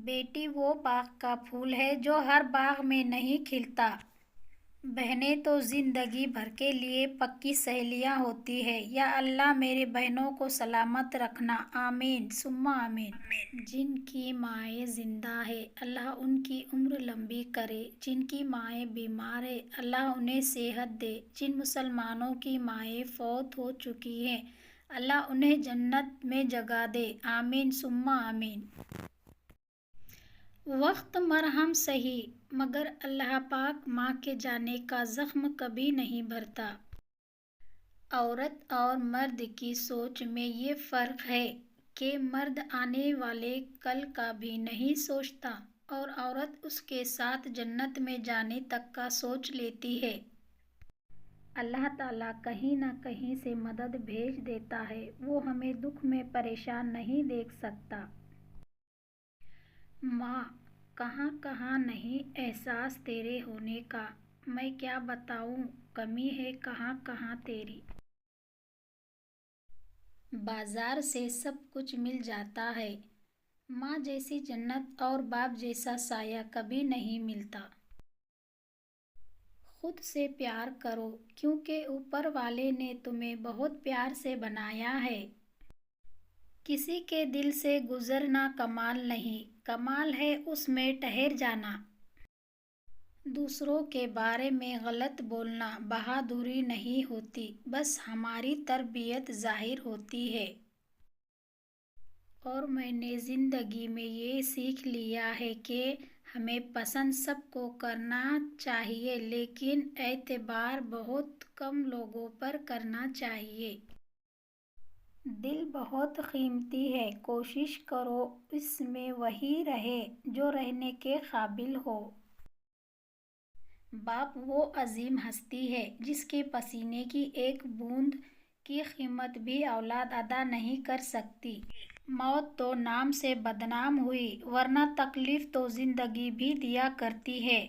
بیٹی وہ باغ کا پھول ہے جو ہر باغ میں نہیں کھلتا۔ بہنیں تو زندگی بھر کے لیے پکی سہیلیاں ہوتی ہیں۔ یا اللہ میری بہنوں کو سلامت رکھنا، آمین ثم آمین۔ جن کی مائیں زندہ ہیں اللہ ان کی عمر لمبی کرے، جن کی مائیں بیمار ہیں اللہ انہیں صحت دے، جن مسلمانوں کی مائیں فوت ہو چکی ہیں اللہ انہیں جنت میں جگہ دے، آمین ثم آمین۔ وقت مرہم سہی مگر اللہ پاک ماں کے جانے کا زخم کبھی نہیں بھرتا۔ عورت اور مرد کی سوچ میں یہ فرق ہے کہ مرد آنے والے کل کا بھی نہیں سوچتا اور عورت اس کے ساتھ جنت میں جانے تک کا سوچ لیتی ہے۔ اللہ تعالیٰ کہیں نہ کہیں سے مدد بھیج دیتا ہے، وہ ہمیں دکھ میں پریشان نہیں دیکھ سکتا۔ ماں کہاں کہاں نہیں احساس تیرے ہونے کا، میں کیا بتاؤں کمی ہے کہاں کہاں تیری۔ بازار سے سب کچھ مل جاتا ہے، ماں جیسی جنت اور باپ جیسا سایہ کبھی نہیں ملتا۔ خود سے پیار کرو کیونکہ اوپر والے نے تمہیں بہت پیار سے بنایا ہے۔ کسی کے دل سے گزرنا کمال نہیں، کمال ہے اس میں ٹھہر جانا۔ دوسروں کے بارے میں غلط بولنا بہادری نہیں ہوتی، بس ہماری تربیت ظاہر ہوتی ہے۔ اور میں نے زندگی میں یہ سیکھ لیا ہے کہ ہمیں پسند سب کو کرنا چاہیے لیکن اعتبار بہت کم لوگوں پر کرنا چاہیے۔ دل بہت قیمتی ہے، کوشش کرو اس میں وہی رہے جو رہنے کے قابل ہو۔ باپ وہ عظیم ہستی ہے جس کے پسینے کی ایک بوند کی قیمت بھی اولاد ادا نہیں کر سکتی۔ موت تو نام سے بدنام ہوئی ورنہ تکلیف تو زندگی بھی دیا کرتی ہے۔